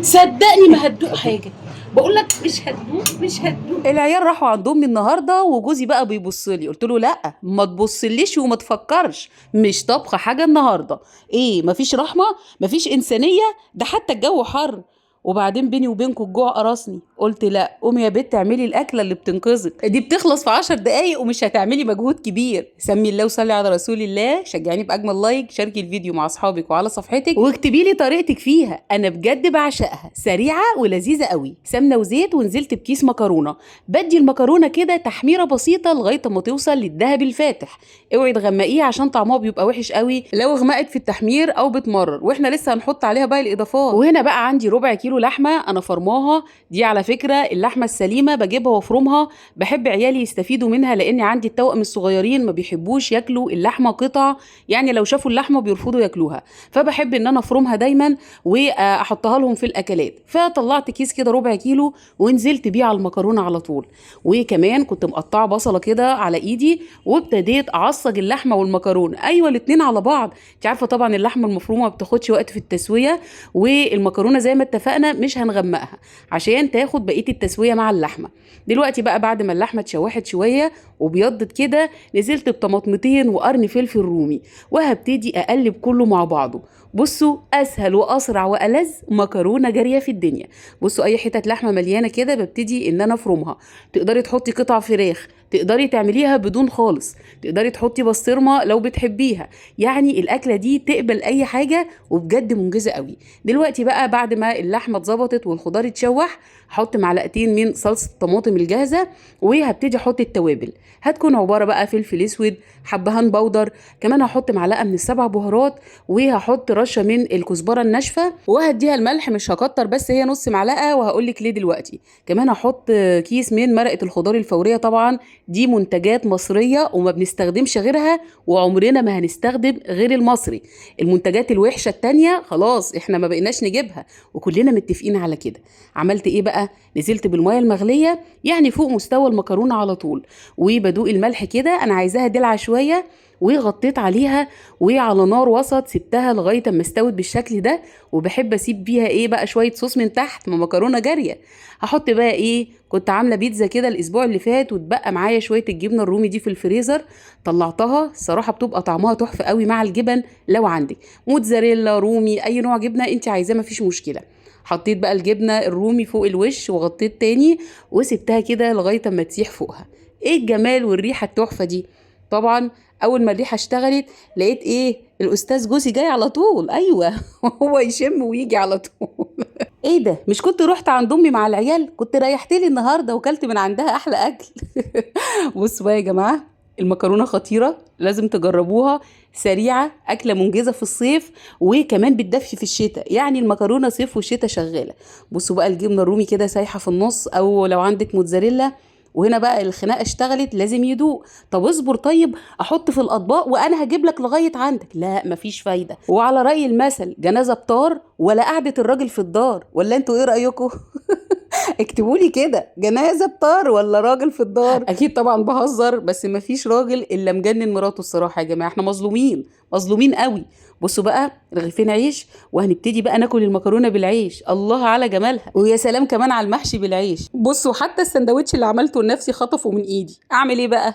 صدقني ما هتدوق حاجه. بقول لك مش هتدوق. العيال راحوا عند امي النهارده وجوزي بقى بيبص لي، قلت له لا ما تبصليش وما تفكرش، مش طبخه حاجه النهارده. ايه مفيش رحمه؟ مفيش انسانيه؟ ده حتى الجو حر. وبعدين بيني وبينكم الجوع قرصني، قلت لا قومي يا بت اعملي الاكله اللي بتنقذك، دي بتخلص في 10 دقايق ومش هتعملي مجهود كبير. سمي الله وصلي على رسول الله، شجعيني باجمل لايك، شاركي الفيديو مع اصحابك وعلى صفحتك واكتبي لي طريقتك فيها، انا بجد بعشقها، سريعه ولذيذه قوي. سمنه وزيت ونزلت بكيس مكرونه، بدي المكرونه كده تحميره بسيطه لغايه ما توصل للذهب الفاتح. اوعي تغمقيه عشان طعمها بيبقى وحش قوي لو غمقت في التحمير او بتمرر، واحنا لسه هنحط عليها باقي الاضافات. وهنا بقى عندي ربع كيلو لحمه انا فرماها، دي على فكره اللحمه السليمه بجيبها وافرمها، بحب عيالي يستفيدوا منها لان عندي التوأم الصغيرين ما بيحبوش ياكلوا اللحمه قطع، يعني لو شافوا اللحمه بيرفضوا ياكلوها، فبحب ان انا افرمها دايما واحطها لهم في الاكلات. فطلعت كيس كده ربع كيلو ونزلت بيه على المكرونه على طول. وكمان كنت مقطعه بصله كده على ايدي وابتديت اعصج اللحمه والمكرونه، ايوه الاتنين على بعض. انت عارفه طبعا اللحمه المفرومه ما بتاخدش وقت في التسويه، والمكرونه زي ما اتفقنا مش هنغمقها عشان تاخد بقيه التسويه مع اللحمه. دلوقتي بقى بعد ما اللحمه اتشوحت شويه وبيضت كده، نزلت بطماطمتين وقرن فلفل رومي وهبتدي اقلب كله مع بعضه. بصوا اسهل واسرع والذ مكرونه جاريه في الدنيا. بصوا اي حتت لحمه مليانه كده ببتدي ان انا افرمها، تقدري تحطي قطع فراخ، تقدري تعمليها بدون خالص، تقدري تحطي بسطرمه لو بتحبيها، يعني الاكله دي تقبل اي حاجه وبجد منجزه قوي. دلوقتي بقى بعد ما اللحمه اتظبطت والخضار اتشوح، هحط معلقتين من صلصه الطماطم الجاهزه وهبتدي احط التوابل. هتكون عباره بقى فلفل اسود، حبهان بودر، كمان هحط معلقه من السبع بهارات، وهحط رشه من الكزبره الناشفه، وهديها الملح مش هكتر بس هي نص معلقه، وهقول لك ليه دلوقتي. كمان هحط كيس من مرقه الخضار الفوريه، طبعا دي منتجات مصريه وما بنستخدمش غيرها وعمرنا ما هنستخدم غير المصري. المنتجات الوحشه التانية خلاص احنا ما بقيناش نجيبها وكلنا متفقين على كده. عملت ايه بقى؟ نزلت بالميه المغليه يعني فوق مستوى المكرونه على طول، وبدوق الملح كده انا عايزاها دلع شويه، وغطيت عليها وعلى نار وسط سبتها لغايه اما استوت بالشكل ده. وبحب اسيب بيها ايه بقى شويه صوص من تحت، ما مكرونه جاريه. هحط بقى ايه، كنت عامله بيتزا كده الاسبوع اللي فات واتبقى معايا شويه الجبنه الرومي دي في الفريزر، طلعتها الصراحه بتبقى طعمها تحفه قوي مع الجبن. لو عندك موتزاريلا رومي اي نوع جبنه انت عايزاه مفيش مشكله. حطيت بقى الجبنه الرومي فوق الوش وغطيت تاني وسبتها كده لغايه اما تسيح فوقها. ايه الجمال والريحه التحفه دي! طبعا اول ما الريحه اشتغلت لقيت ايه، الاستاذ جوزي جاي على طول، ايوه هو يشم ويجي على طول. ايه ده، مش كنت رحت عند امي مع العيال؟ كنت ريحت لي النهارده وكلت من عندها احلى اكل. بصوا بقى يا جماعه، المكرونه خطيره لازم تجربوها، سريعه، اكله منجزه في الصيف وكمان بتدفي في الشتاء، يعني المكرونه صيف وشتاء شغاله. بصوا بقى الجبنه الرومي كده سايحه في النص، او لو عندك موتزاريلا. وهنا بقى الخناقه اشتغلت، لازم يدوق. طب اصبر طيب احط في الاطباق وانا هجيب لك لغايه عندك، لا مفيش فايده. وعلى راي المثل، جنازه بطار ولا قعده الراجل في الدار، ولا انتوا ايه رايكم؟ اكتبوا لي كده، جنازه بطار ولا راجل في الدار؟ اكيد طبعا بهزر، بس مفيش راجل الا مجنن مراته الصراحه يا جماعه، احنا مظلومين مظلومين قوي. بصوا بقى رغيفين عيش وهنبتدي بقى ناكل المكرونه بالعيش، الله على جمالها، ويا سلام كمان على المحشي بالعيش. بصوا حتى السندوتش اللي عملته لنفسي خطفه من ايدي، اعمل ايه بقى؟